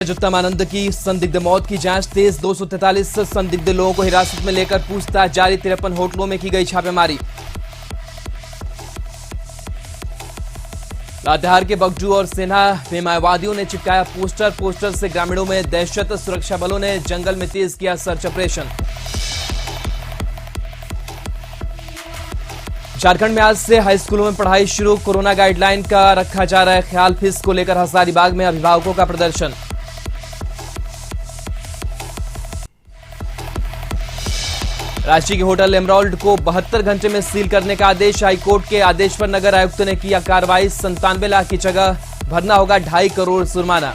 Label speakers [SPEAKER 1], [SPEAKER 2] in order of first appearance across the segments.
[SPEAKER 1] उत्तम आनंद की संदिग्ध मौत की जांच तेज। 243 संदिग्ध लोगों को हिरासत में लेकर पूछताछ जारी। 53 होटलों में की गई छापेमारी। लातेहार के बगजू और सेना में माओवादियों ने चिपकाया पोस्टर से ग्रामीणों में दहशत। सुरक्षा बलों ने जंगल में तेज किया सर्च ऑपरेशन। झारखंड में आज से हाई स्कूलों में पढ़ाई शुरू। कोरोना गाइडलाइन का रखा जा रहा है ख्याल। फीस को लेकर हजारीबाग में अभिभावकों का प्रदर्शन। रांची के होटल एमराल्ड को 72 घंटे में सील करने का आदेश। हाईकोर्ट के आदेश पर नगर आयुक्त ने किया कार्रवाई। 97 लाख की जगह भरना होगा 2.5 करोड़ जुर्माना।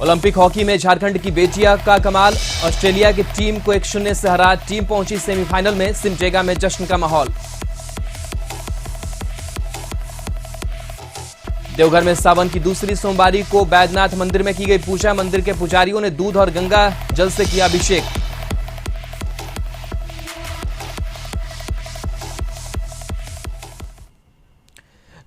[SPEAKER 1] ओलंपिक हॉकी में झारखंड की बेटियां का कमाल। ऑस्ट्रेलिया की टीम को 1-0 से हरा टीम पहुंची सेमीफाइनल में। सिमडेगा में जश्न का माहौल। देवघर में सावन की दूसरी सोमवारी को बैद्यनाथ मंदिर में की गई पूजा। मंदिर के पुजारियों ने दूध और गंगा जल से किया अभिषेक।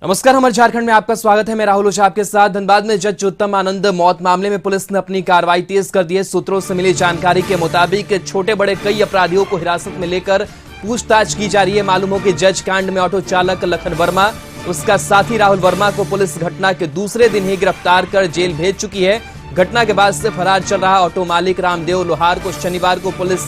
[SPEAKER 1] नमस्कार, हमारे झारखंड में आपका स्वागत है। मैं राहुल ओझा आपके साथ। धनबाद में जज उत्तम आनंद मौत मामले में पुलिस ने अपनी कार्रवाई तेज कर दी है। सूत्रों से मिली जानकारी के मुताबिक छोटे बड़े कई अपराधियों को हिरासत में लेकर पूछताछ की जा रही है। मालूम हो कि जज कांड में ऑटो चालक लखन वर्मा, उसका साथी राहुल वर्मा को पुलिस घटना के दूसरे दिन ही गिरफ्तार कर जेल भेज चुकी है। घटना के बाद से फरार चल रहा ऑटो मालिक रामदेव लोहार को शनिवार को पुलिस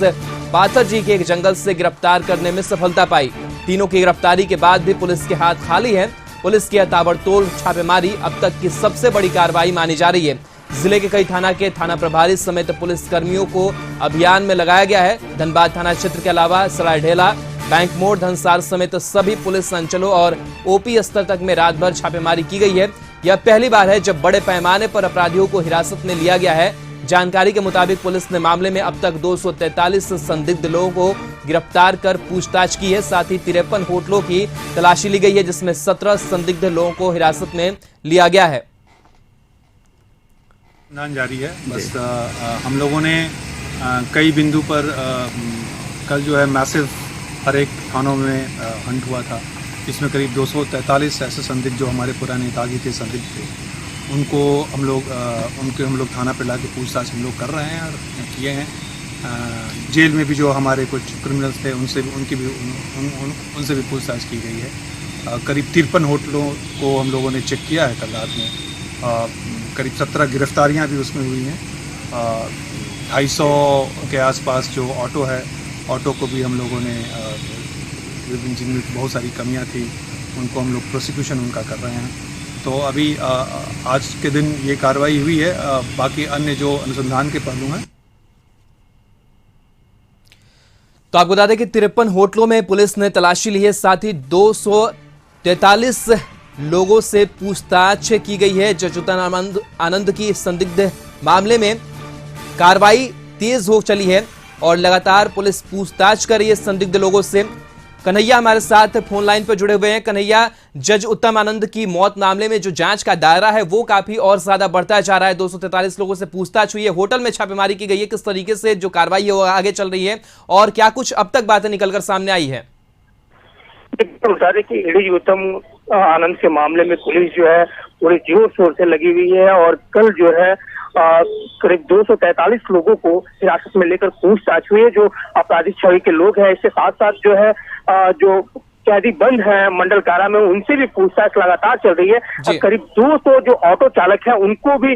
[SPEAKER 1] पाथर जी के एक जंगल से गिरफ्तार करने में सफलता पाई। तीनों की गिरफ्तारी के बाद भी पुलिस के हाथ खाली है। पुलिस की ताबड़तोड़ छापेमारी अब तक की सबसे बड़ी कार्रवाई मानी जा रही है। जिले के कई थाना के थाना प्रभारी समेत पुलिस कर्मियों को अभियान में लगाया गया है। धनबाद थाना क्षेत्र के अलावा सरायढेला, बैंक मोड़, धनसार समेत सभी पुलिस अंचलों और ओपी स्तर तक में रात भर छापेमारी की गई है। यह पहली बार है जब बड़े पैमाने पर अपराधियों को हिरासत में लिया गया है। जानकारी के मुताबिक पुलिस ने मामले में अब तक 243 संदिग्ध लोगों को गिरफ्तार कर पूछताछ की है। साथ ही 53 होटलों की तलाशी ली गई है, जिसमें 17 संदिग्ध लोगों को हिरासत में लिया गया है।
[SPEAKER 2] जारी है। बस हम लोगों ने कई बिंदु पर कल जो है मैसिव हर एक थानों में हंट हुआ था। इसमें करीब 243 ऐसे संदिग्ध जो हमारे पुराने तागी थे, संदिग्ध थे, उनको हम लोग थाना पर ला के पूछताछ हम लोग कर रहे हैं और किए हैं। जेल में भी जो हमारे कुछ क्रिमिनल्स थे उनसे भी पूछताछ की गई है। करीब 53 होटलों को हम लोगों ने चेक किया है कल रात में। करीब 17 गिरफ्तारियां भी उसमें हुई हैं। 250 के आसपास जो ऑटो है, ऑटो को भी हम लोगों ने जिनमें बहुत सारी कमियां थी उनको हम लोग प्रोसिक्यूशन उनका कर रहे हैं। तो अभी आज के दिन ये कार्रवाई हुई है। बाकी अन्य जो अनुसंधान के पहलू हैं।
[SPEAKER 1] तो आपको बता दें कि 53 होटलों में पुलिस ने तलाशी ली है। साथ ही 243 लोगों से पूछताछ की गई है। जज उत्तम आनंद की संदिग्ध मामले में कार्रवाई तेज हो चली है और लगातार पुलिस पूछताछ कर रही है संदिग्ध लोगों से। कन्हैया हमारे साथ फोन लाइन पर जुड़े हुए हैं। कन्हैया, जज उत्तम आनंद की मौत मामले में जो जांच का दायरा है वो काफी और ज्यादा बढ़ता जा रहा है। 243 लोगों से पूछताछ हुई है, होटल में छापेमारी की गई है। किस तरीके से जो कार्रवाई है वो आगे चल रही है और क्या कुछ अब तक बातें निकलकर सामने आई है?
[SPEAKER 3] बता दें कि एडीजी उत्तम आनंद के मामले में पुलिस जो है पूरे जोर शोर से लगी हुई है और कल जो है करीब 243 लोगों को हिरासत में लेकर पूछताछ हुई है। जो आपराधिक छवि के लोग हैं, इसके साथ साथ जो है जो कैदी बंद है मंडल कारा में, उनसे भी पूछताछ लगातार चल रही है। करीब 200 जो ऑटो चालक हैं उनको भी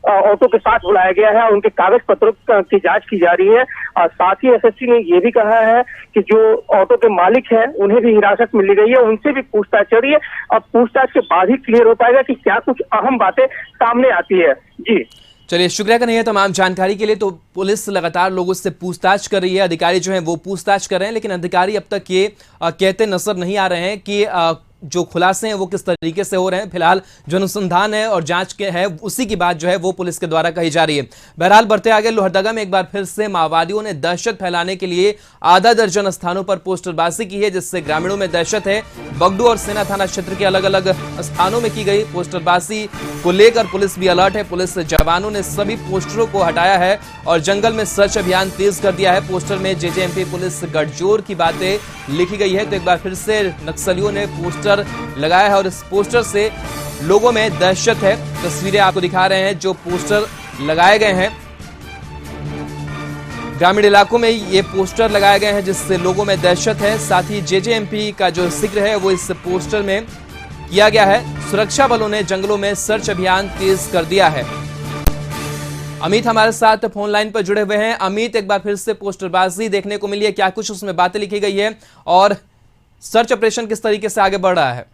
[SPEAKER 3] ऑटो के साथ बुलाया गया है। उनके कागज पत्रों की जांच की जा रही है। साथ ही एसएसपी ने यह भी कहा है कि जो ऑटो के मालिक हैं उन्हें भी हिरासत में ली गई है, उनसे भी पूछताछ चल रही है। अब पूछताछ के बाद ही क्लियर हो पाएगा कि क्या कुछ अहम बातें सामने आती है। जी
[SPEAKER 1] चलिए, शुक्रिया कन्हैया तमाम जानकारी के लिए। तो पुलिस लगातार लोगों से पूछताछ कर रही है, अधिकारी जो हैं वो पूछताछ कर रहे हैं, लेकिन अधिकारी अब तक ये कहते नजर नहीं आ रहे हैं कि जो खुलासे हैं वो किस तरीके से हो रहे हैं। फिलहाल जो अनुसंधान है और जांच के है उसी की बात जो है वो पुलिस के द्वारा कही जा रही है। बहरहाल बढ़ते आगे, लोहरदगा में एक बार फिर से माओवादियों ने दहशत फैलाने के लिए आधा दर्जन स्थानों पर पोस्टरबाजी की है, जिससे ग्रामीणों में दहशत है। बगडू और सेना थाना क्षेत्र के अलग अलग स्थानों में की गई पोस्टरबाजी को लेकर पुलिस भी अलर्ट है। पुलिस जवानों ने सभी पोस्टरों को हटाया है और जंगल में सर्च अभियान तेज कर दिया है। पोस्टर में जेजेएमपी पुलिस गठजोड़ की बातें लिखी गई है। तो एक बार फिर से नक्सलियों ने पोस्टर लगाया है और इस पोस्टर से लोगों में दहशत है। तस्वीरें आपको दिखा रहे हैं जो पोस्टर लगाए गए हैं। ग्रामीण इलाकों में ये पोस्टर लगाए गए हैं जिससे लोगों में दहशत है। साथ ही जेजेएमपी का जो जिक्र है वो इस पोस्टर में किया गया है। सुरक्षा बलों ने जंगलों में सर्च अभियान तेज कर दिया है। अमित हमारे साथ फोन लाइन पर जुड़े हुए हैं। अमित, एक बार फिर से पोस्टरबाजी देखने को मिली है, क्या कुछ उसमें बातें लिखी गई है और सर्च ऑपरेशन किस तरीके से आगे बढ़ रहा है?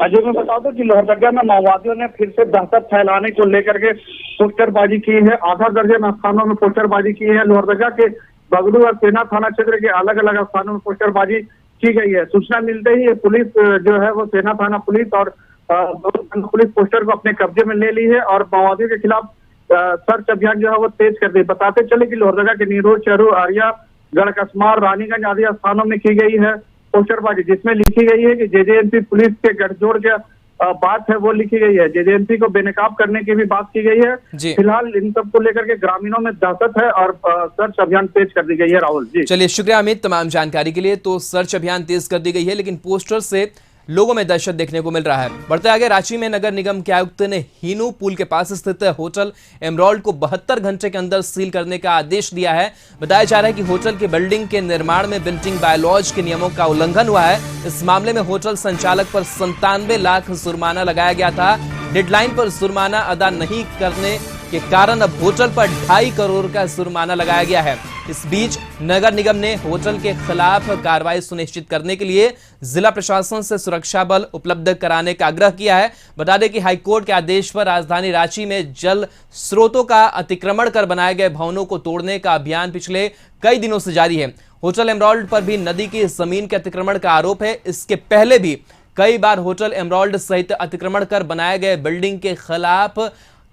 [SPEAKER 4] अजय, मैं बता दूं कि लोहरदगा में माओवादियों ने फिर से दहशत फैलाने को लेकर के पोस्टरबाजी की है। आधा दर्जन स्थानों में पोस्टरबाजी की है। लोहरदगा के बगलू और सेना थाना क्षेत्र के अलग अलग स्थानों में पोस्टरबाजी की गई है। सूचना मिलते ही पुलिस जो है वो सेना थाना पुलिस और पुलिस पोस्टर को अपने कब्जे में ले ली है और माओवादियों के खिलाफ सर्च अभियान जो है वो तेज कर दी। बताते चले कि लोहरदगा के नीरोज, चरू, आरिया, गढ़कस्मार, रानीगंज आदि स्थानों में की गई है पोस्टरबाजी, जिसमें लिखी गई है कि जेजेएमपी पुलिस के गठजोड़ के बात है वो लिखी गई है। जेजेएमपी को बेनकाब करने की भी बात की गई है। फिलहाल इन सब को लेकर के ग्रामीणों में दहशत है और सर्च अभियान तेज कर दी गई है। राहुल जी,
[SPEAKER 1] चलिए शुक्रिया अमित तमाम जानकारी के लिए। तो सर्च अभियान तेज कर दी गई है लेकिन पोस्टर से लोगों में दहशत देखने को मिल रहा है। बढ़ते आगे, रांची में नगर निगम के आयुक्त ने हीनू पुल के पास स्थित होटल एमराल्ड को 72 घंटे के अंदर सील करने का आदेश दिया है। बताया जा रहा है कि होटल की बिल्डिंग के निर्माण में बिल्डिंग बायलॉज के नियमों का उल्लंघन हुआ है। इस मामले में होटल संचालक पर 97 लाख जुर्माना लगाया गया था। डेडलाइन पर जुर्माना अदा नहीं करने के कारण अब होटल पर 2.5 करोड़ का जुर्माना लगाया गया है। इस बीच नगर निगम ने होटल के खिलाफ कार्रवाई सुनिश्चित करने के लिए जिला प्रशासन से सुरक्षा बल उपलब्ध कराने का आग्रह किया है। बता दें कि हाईकोर्ट के आदेश पर राजधानी रांची में जल स्रोतों का अतिक्रमण कर बनाए गए भवनों को तोड़ने का अभियान पिछले कई दिनों से जारी है। होटल एमराल्ड पर भी नदी की जमीन के अतिक्रमण का आरोप है। इसके पहले भी कई बार होटल एमराल्ड सहित अतिक्रमण कर बनाए गए बिल्डिंग के खिलाफ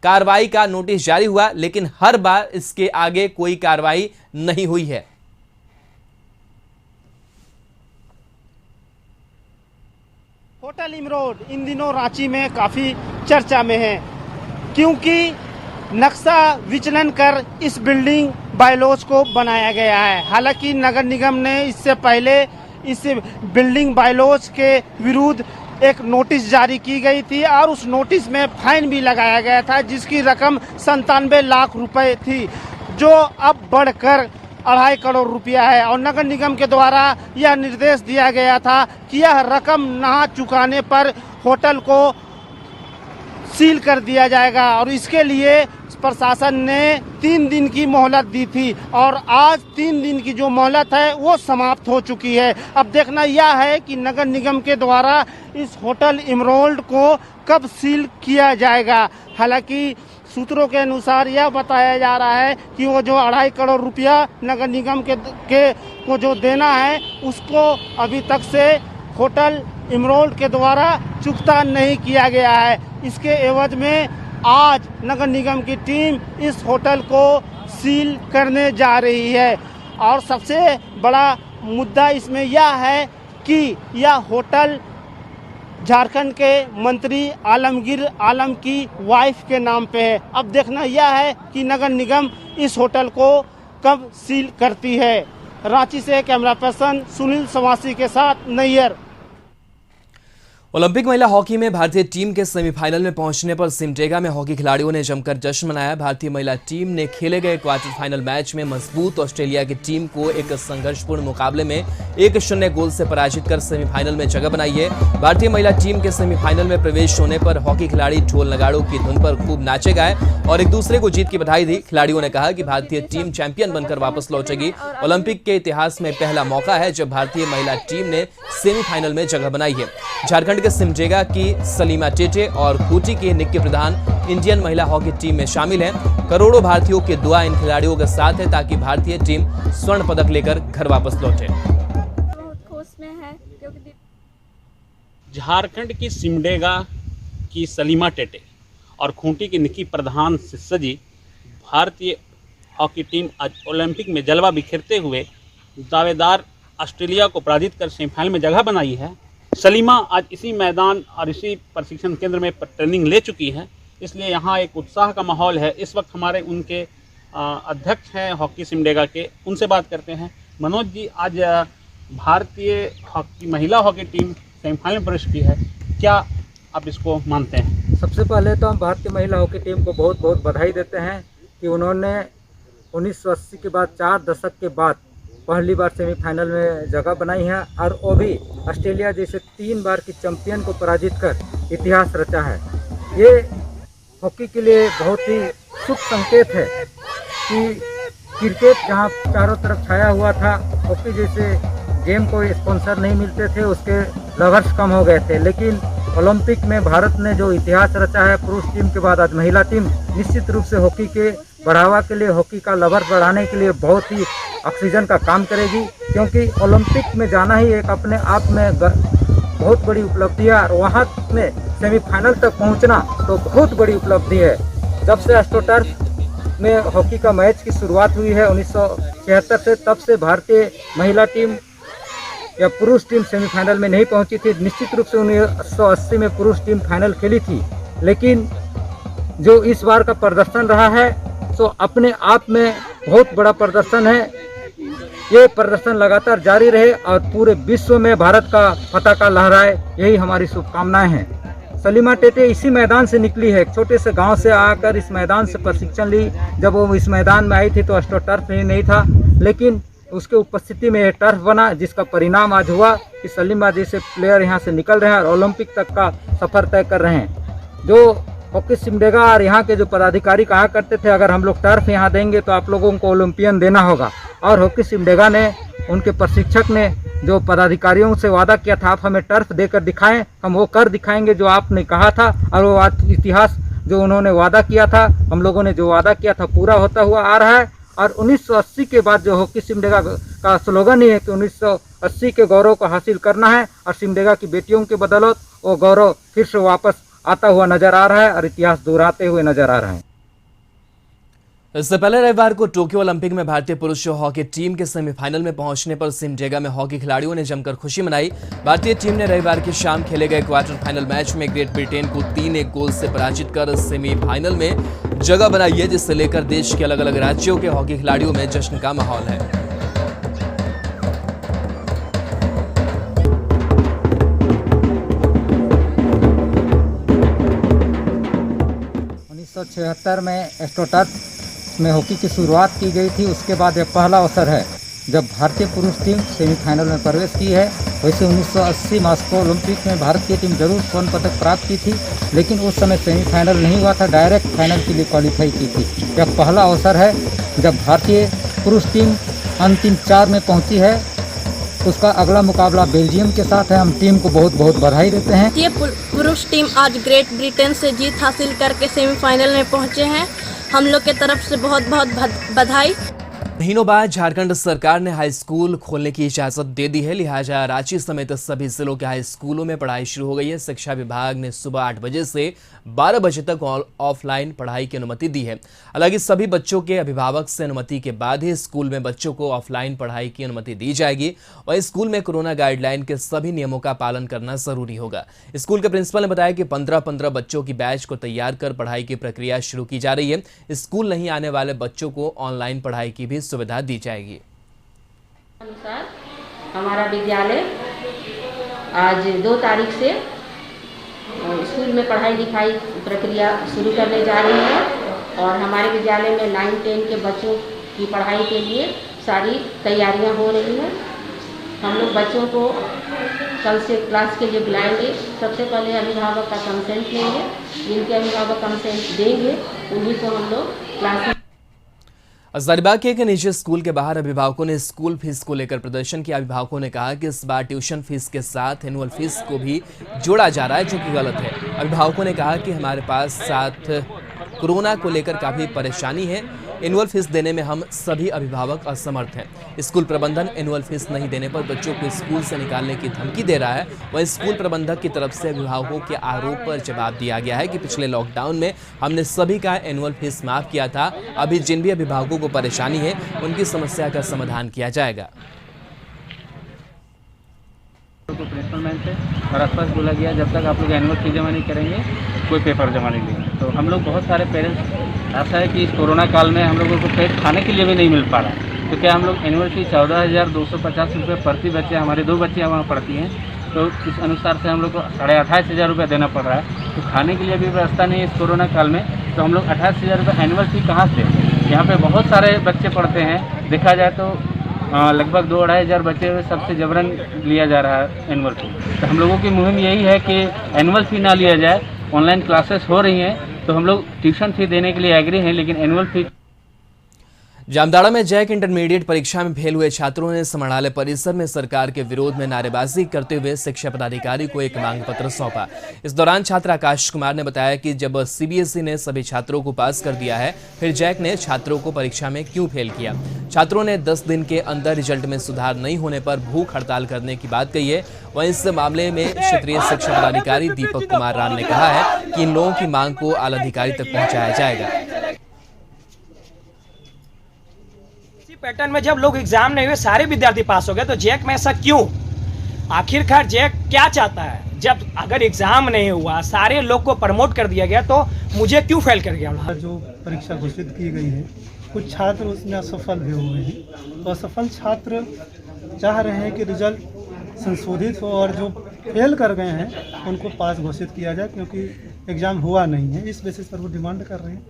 [SPEAKER 1] कार्रवाई का नोटिस जारी हुआ, लेकिन हर बार इसके आगे कोई कार्रवाई नहीं हुई है।
[SPEAKER 5] होटल एमराल्ड इन दिनों रांची में काफी चर्चा में है क्योंकि नक्शा विचलन कर इस बिल्डिंग बायलॉज को बनाया गया है। हालांकि नगर निगम ने इससे पहले इस बिल्डिंग बायलॉज के विरुद्ध एक नोटिस जारी की गई थी और उस नोटिस में फाइन भी लगाया गया था जिसकी रकम 97 लाख रुपए थी, जो अब बढ़कर 2.5 करोड़ रुपया है। और नगर निगम के द्वारा यह निर्देश दिया गया था कि यह रकम ना चुकाने पर होटल को सील कर दिया जाएगा और इसके लिए प्रशासन ने 3 दिन की मोहलत दी थी और आज 3 दिन की जो मोहलत है वो समाप्त हो चुकी है। अब देखना यह है कि नगर निगम के द्वारा इस होटल एमराल्ड को कब सील किया जाएगा। हालांकि सूत्रों के अनुसार यह बताया जा रहा है कि वो जो 2.5 करोड़ रुपया नगर निगम के को जो देना है उसको अभी तक से होटल एमराल्ड के द्वारा चुकता नहीं किया गया है। इसके एवज में आज नगर निगम की टीम इस होटल को सील करने जा रही है और सबसे बड़ा मुद्दा इसमें यह है कि यह होटल झारखंड के मंत्री आलमगीर आलम की वाइफ के नाम पे है। अब देखना यह है कि नगर निगम इस होटल को कब सील करती है। रांची से कैमरा पर्सन सुनील सवासी के साथ नैयर।
[SPEAKER 1] ओलंपिक महिला हॉकी में भारतीय टीम के सेमीफाइनल में पहुंचने पर सिमडेगा में हॉकी खिलाड़ियों ने जमकर जश्न मनाया। भारतीय महिला टीम ने खेले गए क्वार्टर फाइनल मैच में मजबूत ऑस्ट्रेलिया की टीम को एक संघर्षपूर्ण मुकाबले में 1-0 गोल से पराजित कर सेमीफाइनल में जगह बनाई है। भारतीय महिला टीम के सेमीफाइनल में प्रवेश होने पर हॉकी खिलाड़ी ढोल नगाड़ों की धुन पर खूब नाचे गाए और एक दूसरे को जीत की बधाई दी। खिलाड़ियों ने कहा कि भारतीय टीम चैंपियन बनकर वापस लौटेगी। ओलंपिक के इतिहास में पहला मौका है जब भारतीय महिला टीम ने सेमीफाइनल में जगह बनाई है। झारखंड के सिमडेगा की सलीमा टेटे और खूंटी के निक्की प्रधान इंडियन महिला हॉकी टीम में शामिल हैं। करोड़ों भारतीयों की दुआ इन खिलाड़ियों के साथ है ताकि भारतीय टीम स्वर्ण पदक लेकर घर वापस लौटे।
[SPEAKER 6] बहुत खुश में है क्योंकि
[SPEAKER 7] झारखंड की सिमडेगा की सलीमा टेटे और खूंटी की निक्की प्रधान से सजी भारतीय हॉकी टीम आज ओलंपिक में जलवा बिखेरते हुए दावेदार ऑस्ट्रेलिया को पराजित कर सेमीफाइनल में जगह बनाई है। सलीमा आज इसी मैदान और इसी प्रशिक्षण केंद्र में ट्रेनिंग ले चुकी है, इसलिए यहाँ एक उत्साह का माहौल है। इस वक्त हमारे उनके अध्यक्ष हैं हॉकी सिमडेगा के, उनसे बात करते हैं। मनोज जी, आज भारतीय हॉकी महिला हॉकी टीम सेमीफाइनल में प्रवेश की है, क्या आप इसको मानते हैं?
[SPEAKER 8] सबसे पहले तो हम भारतीय महिला हॉकी टीम को बहुत बहुत बधाई देते हैं कि उन्होंने 1980 के बाद 4 दशक के बाद पहली बार सेमीफाइनल में जगह बनाई है और वो भी ऑस्ट्रेलिया जैसे 3 बार की चैंपियन को पराजित कर इतिहास रचा है। ये हॉकी के लिए बहुत ही शुभ संकेत है कि क्रिकेट जहां चारों तरफ छाया हुआ था, हॉकी जैसे गेम को स्पॉन्सर नहीं मिलते थे, उसके लवर्स कम हो गए थे, लेकिन ओलंपिक में भारत ने जो इतिहास रचा है, पुरुष टीम के बाद आज महिला टीम निश्चित रूप से हॉकी के बढ़ावा के लिए, हॉकी का लवर बढ़ाने के लिए बहुत ही ऑक्सीजन का काम करेगी, क्योंकि ओलंपिक में जाना ही एक अपने आप में बहुत बड़ी उपलब्धि है और वहाँ में सेमीफाइनल तक पहुँचना तो बहुत बड़ी उपलब्धि है। जब से एस्ट्रोटर्फ में हॉकी का मैच की शुरुआत हुई है 1976 से, तब से भारतीय महिला टीम या पुरुष टीम सेमीफाइनल में नहीं पहुंची थी। निश्चित रूप से 1980 में पुरुष टीम फाइनल खेली थी, लेकिन जो इस बार का प्रदर्शन रहा है तो अपने आप में बहुत बड़ा प्रदर्शन है। ये प्रदर्शन लगातार जारी रहे और पूरे विश्व में भारत का पताका लहराए, यही हमारी शुभकामनाएं हैं। सलीमा टेटे इसी मैदान से निकली है, एक छोटे से गांव से आकर इस मैदान से प्रशिक्षण ली। जब वो इस मैदान में आई थी तो एस्ट्रोटर्फ नहीं था, लेकिन उसके उपस्थिति में ये टर्फ बना, जिसका परिणाम आज हुआ कि सलीमा जैसे प्लेयर यहाँ से निकल रहे हैं और ओलंपिक तक का सफ़र तय कर रहे हैं। जो हॉकी सिमडेगा और यहाँ के जो पदाधिकारी कहा करते थे, अगर हम लोग टर्फ यहाँ देंगे तो आप लोगों को ओलंपियन देना होगा, और हॉकी सिमडेगा ने, उनके प्रशिक्षक ने जो पदाधिकारियों से वादा किया था, आप हमें टर्फ देकर दिखाएं, हम वो कर दिखाएंगे जो आपने कहा था। और वो इतिहास जो उन्होंने वादा किया था, हम लोगों ने जो वादा किया था पूरा होता हुआ आ रहा है। और 1980 के बाद जो हॉकी सिमडेगा का स्लोगन ही है कि 1980 के गौरव को हासिल करना है, और सिमडेगा की बेटियों के बदौलत वो गौरव फिर से वापस आता हुआ नजर आ रहा है और इतिहास दोहराते हुए नजर आ रहे हैं।
[SPEAKER 1] इससे पहले रविवार को टोक्यो ओलंपिक में भारतीय पुरुष हॉकी टीम के सेमीफाइनल में पहुंचने पर सिमडेगा में हॉकी खिलाड़ियों ने जमकर खुशी मनाई। भारतीय टीम ने रविवार की शाम खेले गए क्वार्टर फाइनल मैच में ग्रेट ब्रिटेन को 3-1 गोल से पराजित कर सेमीफाइनल में जगह बनाई है, जिससे लेकर देश के अलग अलग राज्यों के हॉकी खिलाड़ियों में जश्न का माहौल है।
[SPEAKER 8] 1976 में एस्ट्रोटर्फ में हॉकी की शुरुआत की गई थी। उसके बाद यह पहला अवसर है जब भारतीय पुरुष टीम सेमीफाइनल में प्रवेश की है। वैसे 1980 मॉस्को ओलंपिक में भारत की टीम जरूर स्वर्ण पदक प्राप्त की थी, लेकिन उस समय सेमीफाइनल नहीं हुआ था, डायरेक्ट फाइनल के लिए क्वालिफाई की थी। यह पहला अवसर है जब भारतीय पुरुष टीम अंतिम 4 में पहुंची है। उसका अगला मुकाबला बेल्जियम के साथ है। हम टीम को बहुत बहुत बधाई देते हैं।
[SPEAKER 6] ये पुरुष टीम आज ग्रेट ब्रिटेन से जीत हासिल करके सेमीफाइनल में पहुंचे हैं। हम लोग के तरफ से बहुत बहुत बधाई।
[SPEAKER 1] महीनों बाद झारखंड सरकार ने हाई स्कूल खोलने की इजाजत दे दी है, लिहाजा रांची समेत सभी जिलों के हाई स्कूलों में पढ़ाई शुरू हो गई है। शिक्षा विभाग ने सुबह 8 बजे से 12 बजे तक ऑफलाइन पढ़ाई की अनुमति दी है। हालांकि सभी बच्चों के अभिभावक से अनुमति के बाद ही स्कूल में बच्चों को ऑफलाइन पढ़ाई की अनुमति दी जाएगी। वहीं स्कूल में कोरोना गाइडलाइन के सभी नियमों का पालन करना जरूरी होगा। स्कूल के प्रिंसिपल ने बताया कि 15-15 बच्चों की बैच को तैयार कर पढ़ाई की प्रक्रिया शुरू की जा रही है। स्कूल नहीं आने वाले बच्चों को ऑनलाइन पढ़ाई की भी सुविधा दी जाएगी।
[SPEAKER 9] अनुसार हमारा विद्यालय आज 2 तारीख से स्कूल में पढ़ाई लिखाई प्रक्रिया शुरू करने जा रही है और हमारे विद्यालय में 9-10 के बच्चों की पढ़ाई के लिए सारी तैयारियां हो रही हैं। हम लोग बच्चों को कल से क्लास के लिए बुलाएंगे। सबसे पहले अभिभावक का कंसेंट लेंगे। जिनके अभिभावक कंसेंट देंगे उन्हीं को हम लोग क्लास।
[SPEAKER 1] हजारीबाग के एक निजी स्कूल के बाहर अभिभावकों ने स्कूल फीस को लेकर प्रदर्शन किया। अभिभावकों ने कहा कि इस बार ट्यूशन फीस के साथ एनुअल फीस को भी जोड़ा जा रहा है, जो कि गलत है। अभिभावकों ने कहा कि हमारे पास साथ कोरोना को लेकर काफ़ी परेशानी है। एनुअल फीस देने में हम सभी अभिभावक असमर्थ हैं। स्कूल प्रबंधन एनुअल फीस नहीं देने पर बच्चों को स्कूल से निकालने की धमकी दे रहा है। वहीं स्कूल प्रबंधक की तरफ से अभिभावकों के आरोप पर जवाब दिया गया है कि पिछले लॉकडाउन में हमने सभी का एनुअल फीस माफ किया था। अभी जिन भी अभिभावकों को परेशानी है उनकी समस्या का समाधान किया जाएगा।
[SPEAKER 10] प्रिंसिपल मैम से और आसपास बोला गया जब तक आप लोग एनुअल फीस जमा नहीं करेंगे कोई पेपर जमा नहीं लेंगे। तो हम लोग बहुत सारे पेरेंट्स ऐसा है कि इस कोरोना काल में हम लोगों को पेट खाने के लिए भी नहीं मिल पा रहा है। तो क्या हम लोग एनुअल फीस 14,250 रुपये प्रति बच्चे, हमारे 2 बच्चियाँ वहाँ पढ़ती हैं, तो इस अनुसार से हम लोग को 28,500 रुपये देना पड़ रहा है। तो खाने के लिए भी व्यवस्था नहीं है इस कोरोना काल में, तो हम लोग 28,000 रुपये एनुअल फी कहाँ से? यहाँ पे बहुत सारे बच्चे पढ़ते हैं, देखा जाए तो लगभग 2-2.5 हज़ार बच्चे सबसे जबरन लिया जा रहा है एनुअल फी। तो हम लोगों की मुहिम यही है कि एनुअल फी ना लिया जाए। ऑनलाइन क्लासेस हो रही हैं तो हम लोग ट्यूशन फी देने के लिए एग्री हैं, लेकिन एनुअल फी।
[SPEAKER 1] जामताड़ा में जैक इंटरमीडिएट परीक्षा में फेल हुए छात्रों ने समाहरणालय परिसर में सरकार के विरोध में नारेबाजी करते हुए शिक्षा पदाधिकारी को एक मांग पत्र सौंपा। इस दौरान छात्र आकाश कुमार ने बताया कि जब सीबीएसई ने सभी छात्रों को पास कर दिया है, फिर जैक ने छात्रों को परीक्षा में क्यों फेल किया। छात्रों ने 10 दिन के अंदर रिजल्ट में सुधार नहीं होने पर भूख हड़ताल करने की बात कही है। वहीं इस मामले में क्षेत्रीय शिक्षा पदाधिकारी दीपक कुमार राम ने कहा है कि इन लोगों की मांग को आला अधिकारी तक पहुंचाया जाएगा।
[SPEAKER 11] पैटर्न में जब लोग एग्जाम नहीं हुए सारे विद्यार्थी पास हो गए, तो जैक में ऐसा क्यों? आखिरकार जैक क्या चाहता है? जब अगर एग्जाम नहीं हुआ, सारे लोग को प्रमोट कर दिया गया, तो मुझे क्यों फेल कर गया?
[SPEAKER 12] जो परीक्षा घोषित की गई है, कुछ छात्र उसमें असफल भी हुए हैं। तो असफल छात्र चाह रहे हैं कि रिजल्ट संशोधित हो और जो फेल कर गए हैं उनको पास घोषित किया जाए, क्योंकि एग्जाम हुआ नहीं है। इस बेसिस पर वो डिमांड कर रहे हैं।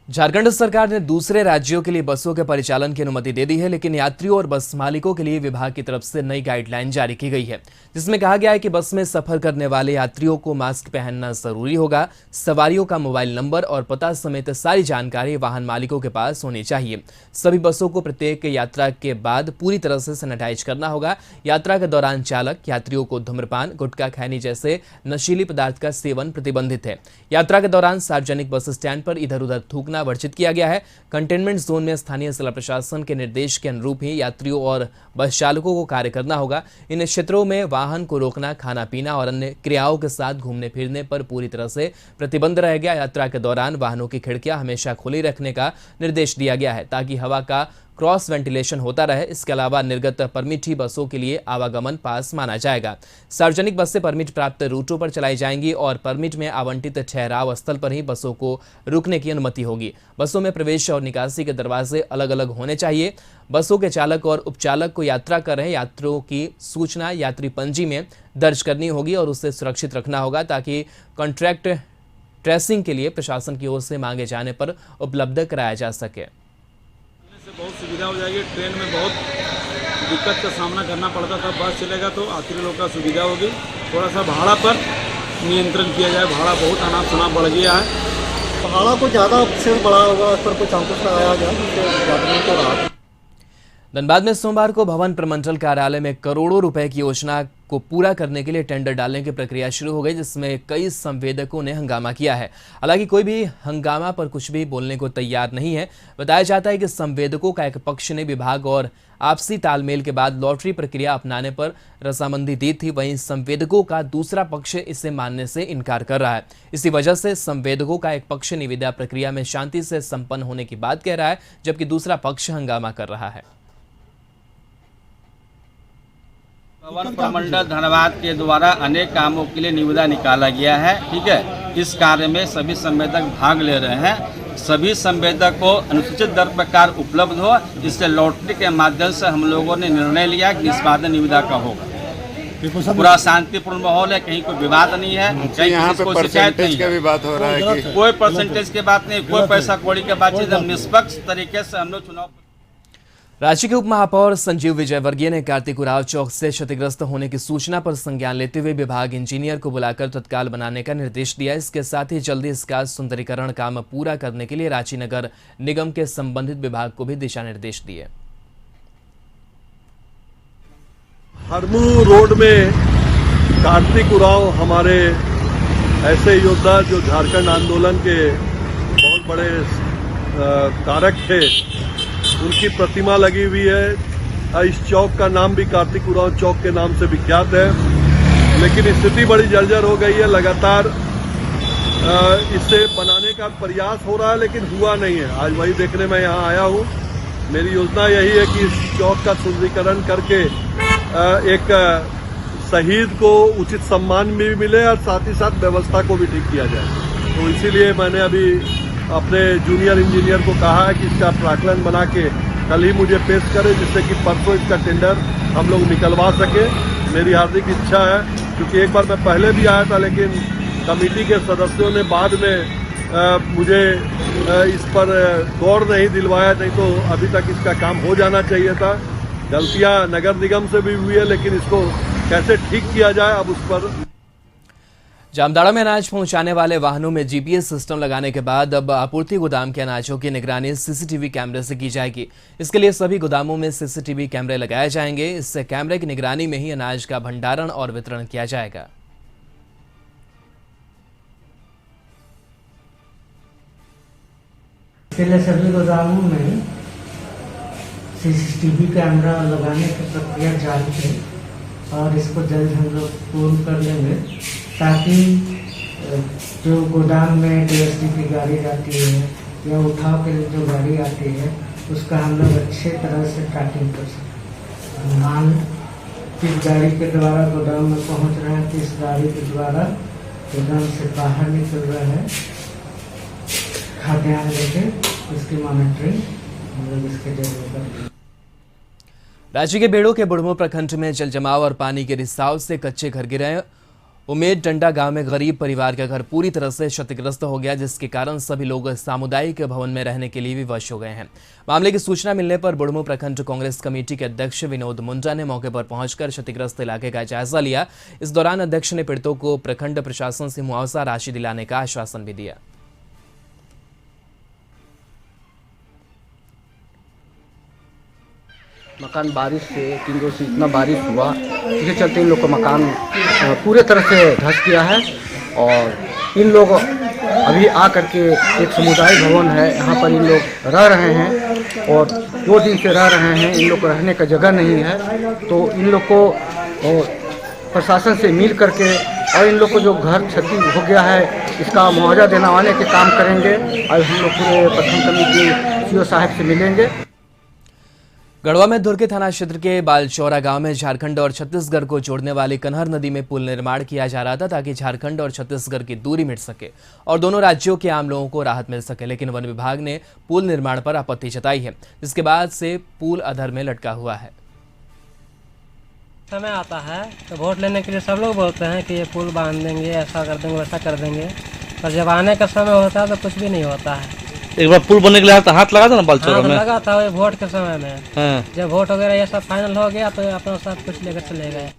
[SPEAKER 1] झारखंड सरकार ने दूसरे राज्यों के लिए बसों के परिचालन की अनुमति दे दी है, लेकिन यात्रियों और बस मालिकों के लिए विभाग की तरफ से नई गाइडलाइन जारी की गई है, जिसमें कहा गया है कि बस में सफर करने वाले यात्रियों को मास्क पहनना जरूरी होगा। सवारियों का मोबाइल नंबर और पता समेत सारी जानकारी वाहन मालिकों के पास होनी चाहिए। सभी बसों को प्रत्येक यात्रा के बाद पूरी तरह से सैनिटाइज करना होगा। यात्रा के दौरान चालक यात्रियों को धूम्रपान, गुटखा, खैनी जैसे नशीली पदार्थ का सेवन प्रतिबंधित है। यात्रा के दौरान सार्वजनिक बस स्टैंड पर इधर उधर थूकना वर्जित किया गया है। कंटेनमेंट जोन में स्थानीय जिला प्रशासन के निर्देश के अनुरूप ही यात्रियों और बस चालकों को कार्य करना होगा। इन क्षेत्रों में वाहन को रोकना, खाना पीना और अन्य क्रियाओं के साथ घूमने फिरने पर पूरी तरह से प्रतिबंध रहेगा। यात्रा के दौरान वाहनों की खिड़कियां हमेशा खुली रखने का निर्देश दिया गया है, ताकि हवा का क्रॉस वेंटिलेशन होता रहे। इसके अलावा निर्गत परमिट ही बसों के लिए आवागमन पास माना जाएगा। सार्वजनिक बसें परमिट प्राप्त रूटों पर चलाई जाएंगी और परमिट में आवंटित ठहराव स्थल पर ही बसों को रुकने की अनुमति होगी। बसों में प्रवेश और निकासी के दरवाजे अलग अलग होने चाहिए। बसों के चालक और उपचालक को यात्रा कर रहे यात्रियों की सूचना यात्री पंजी में दर्ज करनी होगी और उसे सुरक्षित रखना होगा, ताकि कॉन्ट्रैक्ट ट्रेसिंग के लिए प्रशासन की ओर से मांगे जाने पर उपलब्ध कराया जा सके।
[SPEAKER 13] बहुत सुविधा हो जाएगी। ट्रेन में बहुत दिक्कत का सामना करना पड़ता था, बस चलेगा तो यात्री लोग का सुविधा होगी। थोड़ा सा भाड़ा पर नियंत्रण किया जाए, भाड़ा बहुत अनाप शनाप बढ़ गया है।
[SPEAKER 12] भाड़ा को ज़्यादा से बढ़ा होगा, उस पर कुछ अंकुश लगाया गया तो राहत।
[SPEAKER 1] धनबाद में सोमवार को भवन प्रमंडल कार्यालय में करोड़ों रुपए की योजना को पूरा करने के लिए टेंडर डालने की प्रक्रिया शुरू हो गई, जिसमें कई संवेदकों ने हंगामा किया है। हालांकि कोई भी हंगामा पर कुछ भी बोलने को तैयार नहीं है। बताया जाता है कि संवेदकों का एक पक्ष ने विभाग और आपसी तालमेल के बाद लॉटरी प्रक्रिया अपनाने पर रजामंदी दी थी, वहीं संवेदकों का दूसरा पक्ष इसे मानने से इनकार कर रहा है। इसी वजह से संवेदकों का एक पक्ष निविदा प्रक्रिया में शांति से संपन्न होने की बात कह रहा है, जबकि दूसरा पक्ष हंगामा कर रहा है।
[SPEAKER 10] भवन प्रमंडल धनबाद के द्वारा अनेक कामों के लिए निविदा निकाला गया है। ठीक है, इस कार्य में सभी संवेदक भाग ले रहे हैं। सभी संवेदक को अनुसूचित दर प्रकार उपलब्ध हो, इससे लॉटरी के माध्यम से हम लोगों ने निर्णय लिया कि निष्पादन निविदा का होगा। पूरा शांतिपूर्ण माहौल है, कहीं कोई विवाद नहीं है, कहीं किसी को शिकायत नहीं है।
[SPEAKER 14] बात हो रहा है कि
[SPEAKER 10] कोई परसेंटेज की बात नहीं, कोई पैसा कौड़ी की बात नहीं। निष्पक्ष तरीके से हम लोग चुनाव।
[SPEAKER 1] रांची के उप महापौर संजीव विजयवर्गीय ने कार्तिक उरांव चौक से क्षतिग्रस्त होने की सूचना पर संज्ञान लेते हुए विभाग इंजीनियर को बुलाकर तत्काल बनाने का निर्देश दिया। इसके साथ ही जल्दी इसका सुंदरीकरण काम पूरा करने के लिए रांची नगर निगम के संबंधित विभाग को भी दिशा निर्देश दिए।
[SPEAKER 14] हरमू रोड में कार्तिक उरांव हमारे ऐसे योद्धा जो झारखंड आंदोलन के बहुत बड़े कारक थे, उनकी प्रतिमा लगी हुई है। इस चौक का नाम भी कार्तिक उरांव चौक के नाम से विख्यात है, लेकिन स्थिति बड़ी जर्जर हो गई है। लगातार इसे बनाने का प्रयास हो रहा है, लेकिन हुआ नहीं है। आज वही देखने मैं यहाँ आया हूँ। मेरी योजना यही है कि इस चौक का सुंदरीकरण करके एक शहीद को उचित सम्मान भी मिले और साथ ही साथ व्यवस्था को भी ठीक किया जाए। तो इसीलिए मैंने अभी अपने जूनियर इंजीनियर को कहा है कि इसका प्राक्कलन बना के कल ही मुझे पेश करें, जिससे कि परसों इसका टेंडर हम लोग निकलवा सके। मेरी हार्दिक इच्छा है, क्योंकि एक बार मैं पहले भी आया था, लेकिन कमेटी के सदस्यों ने बाद में मुझे इस पर गौर नहीं दिलवाया, नहीं तो अभी तक इसका काम हो जाना चाहिए था। गलतियां नगर निगम से भी हुई है, लेकिन इसको कैसे ठीक किया जाए, अब उस पर।
[SPEAKER 1] जामताड़ा में अनाज पहुंचाने वाले वाहनों में जीपीएस सिस्टम लगाने के बाद अब आपूर्ति गोदाम के अनाजों की निगरानी सीसीटीवी कैमरे से की जाएगी। इसके लिए सभी गोदामों में सीसीटीवी कैमरे लगाए जाएंगे। इससे कैमरे की निगरानी में ही अनाज का भंडारण और वितरण किया जाएगा।
[SPEAKER 15] इसके लिए सभी गोदामों में सीसीटीवी कैमरा लगाने की प्रक्रिया जारी है और इसको जल्द हम लोग पूर्ण कर लेंगे, ताकि जो गोदाम में डीएसडी की गाड़ी जाती है या उठाव के लिए जो गाड़ी आती है, उसका हम लोग अच्छे तरह से ट्रैकिंग कर सकें। माल किस गाड़ी के द्वारा गोदाम में पहुंच रहा है, किस गाड़ी के द्वारा गोदाम से बाहर निकल रहा है, खाद्यान्न लेके उसकी मॉनिटरिंग हम लोग इसके जरिए करेंगे।
[SPEAKER 1] राज्य के बेड़ो के बुढ़मू प्रखंड में जल जमाव और पानी के रिसाव से कच्चे घर गिरे। उमेद डंडा गांव में गरीब परिवार का घर पूरी तरह से क्षतिग्रस्त हो गया, जिसके कारण सभी लोग सामुदायिक भवन में रहने के लिए विवश हो गए हैं। मामले की सूचना मिलने पर बुढ़मू प्रखंड कांग्रेस कमेटी के अध्यक्ष विनोद मुंडा ने मौके पर पहुंचकर क्षतिग्रस्त इलाके का जायजा लिया। इस दौरान अध्यक्ष ने पीड़ितों को प्रखंड प्रशासन से मुआवजा राशि दिलाने का आश्वासन भी दिया।
[SPEAKER 16] मकान बारिश से 3 रोज से इतना बारिश हुआ, इसके चलते इन लोग का मकान पूरे तरह से धंस गया है। और इन लोग अभी आ करके एक समुदाय भवन है, यहाँ पर इन लोग रह रहे हैं और 2 दिन से रह रहे हैं। इन लोग को रहने का जगह नहीं है, तो इन लोग को प्रशासन से मिल करके और इन लोग को जो घर क्षति हो गया है, इसका मुआवजा दिलवाने के काम करेंगे। और हम लोग पूरे प्रखंड कमेटी सीओ साहब से मिलेंगे।
[SPEAKER 1] गढ़वा में दुर्गे थाना क्षेत्र के बालचौरा गांव में झारखंड और छत्तीसगढ़ को जोड़ने वाली कन्हर नदी में पुल निर्माण किया जा रहा था, ताकि झारखंड और छत्तीसगढ़ की दूरी मिट सके और दोनों राज्यों के आम लोगों को राहत मिल सके। लेकिन वन विभाग ने पुल निर्माण पर आपत्ति जताई है, जिसके बाद से पुल अधर में लटका हुआ है।
[SPEAKER 17] समय आता है तो वोट लेने के लिए सब लोग बोलते हैं कि ये पुल बांध देंगे, ऐसा कर देंगे, वैसा कर देंगे, पर जब आने का समय होता है तो कुछ भी नहीं होता है।
[SPEAKER 10] एक बार पुल बनने के लिए हाथ लगा था ना बालचौरा में?
[SPEAKER 17] लगा था वो वोट के समय में।
[SPEAKER 10] हाँ।
[SPEAKER 17] जब वोट वगैरह ये सब फाइनल हो गया तो अपना साथ कुछ लेकर चले गए।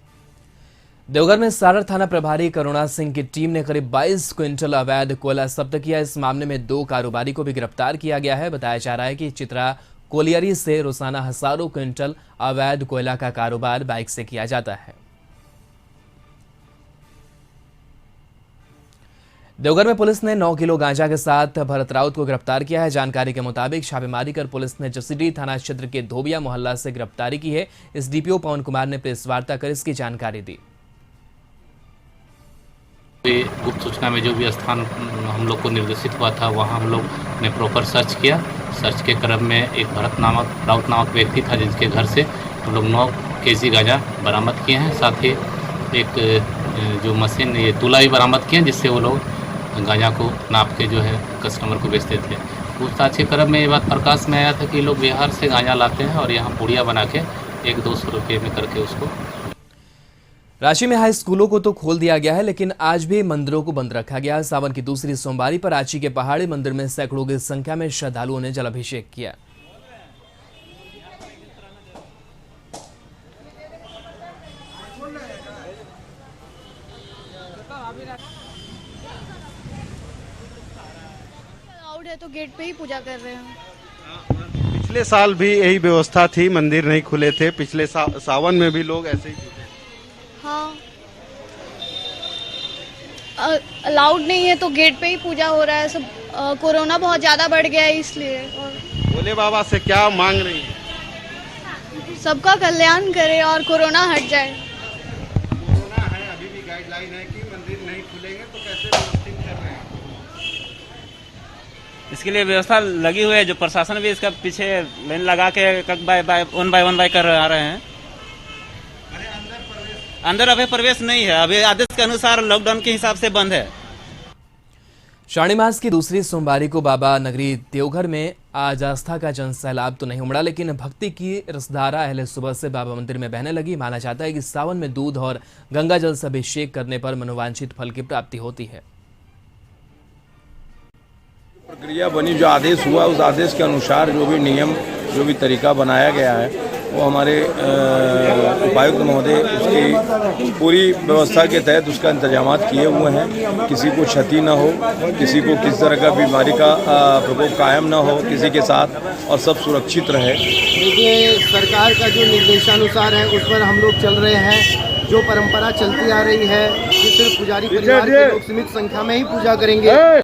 [SPEAKER 1] देवघर में सारर थाना प्रभारी करुणा सिंह की टीम ने करीब 22 क्विंटल अवैध कोयला जब्त किया। इस मामले में 2 कारोबारी को भी गिरफ्तार किया गया है। बताया जा रहा है कि चित्रा कोलियरी से रोजाना हजारों क्विंटल अवैध कोयला का कारोबार बाइक से किया जाता है। देवघर में पुलिस ने 9 किलो गांजा के साथ भरत राउत को गिरफ्तार किया है। जानकारी के मुताबिक छापेमारी कर पुलिस ने जसीडीह थाना क्षेत्र के धोबिया मोहल्ला से गिरफ्तारी की है। इस डीपीओ पवन कुमार ने प्रेस वार्ता कर इसकी जानकारी दी।
[SPEAKER 18] गुप्त सूचना में जो भी स्थान हम लोग को निर्देशित हुआ था, वहां हम लोग ने प्रॉपर सर्च किया। सर्च के क्रम में एक भरत राउत नामक व्यक्ति था, जिसके घर से हम लोग 9 केजी गांजा बरामद किए हैं। साथ ही एक जो मशीन ये तुला भी बरामद किए हैं, जिससे वो लोग गांजा को नाप के जो है कस्टमर को बेचते थे। पूछताछ के क्रम में ये बात प्रकाश में आया था कि लोग बिहार से गांजा लाते हैं और यहाँ पुड़िया बना के 100-200 रुपये में करके उसको।
[SPEAKER 1] रांची में हाई स्कूलों को तो खोल दिया गया है, लेकिन आज भी मंदिरों को बंद रखा गया है। सावन की दूसरी सोमवारी पर रांची के पहाड़ी मंदिर में सैकड़ों की संख्या में श्रद्धालुओं ने जलाभिषेक किया।
[SPEAKER 19] तो गेट पे ही पूजा कर रहे हैं।
[SPEAKER 20] पिछले साल भी यही व्यवस्था थी, मंदिर नहीं खुले थे। पिछले सावन में भी लोग ऐसे ही पूजे।
[SPEAKER 19] हाँ, अलाउड नहीं है तो गेट पे ही पूजा हो रहा है। सब कोरोना बहुत ज्यादा बढ़ गया है, इसलिए। और
[SPEAKER 20] भोले बाबा से क्या मांग रही है?
[SPEAKER 19] सबका कल्याण करे और कोरोना हट जाए।
[SPEAKER 20] कोरोना है, अभी भी गाइडलाइन है कि मंदिर नहीं खुलेंगे, तो कैसे व्यवस्थित कर रहे हैं?
[SPEAKER 10] इसके लिए व्यवस्था लगी हुई है। जो प्रशासन भी इसका पीछे लाइन लगा के वन बाय कर आ रहे हैं। अंदर अभी प्रवेश नहीं है, अभी आदेश के अनुसार लॉकडाउन के हिसाब से बंद है।
[SPEAKER 1] श्रावणी मास की दूसरी सोमवारी को बाबा नगरी देवघर में आज आस्था का जन सैलाब तो नहीं उमड़ा, लेकिन भक्ति की रसधारा अहले सुबह से बाबा मंदिर में बहने लगी। माना जाता है कि सावन में दूध और गंगा जल से अभिषेक करने पर मनोवांछित फल की प्राप्ति होती है।
[SPEAKER 21] प्रक्रिया बनी, जो आदेश हुआ उस आदेश के अनुसार जो भी नियम, जो भी तरीका बनाया गया है, वो हमारे उपायुक्त महोदय उसकी पूरी व्यवस्था के तहत उसका इंतजाम किए हुए हैं। किसी को क्षति न हो, किसी को किसी तरह का बीमारी का प्रकोप कायम न हो किसी के साथ, और सब सुरक्षित रहे।
[SPEAKER 22] देखिए, सरकार का जो निर्देशानुसार है उस पर हम लोग चल रहे हैं। जो परंपरा चलती आ रही है कि सिर्फ पुजारी परिवार के लोग सीमित संख्या में ही पूजा करेंगे।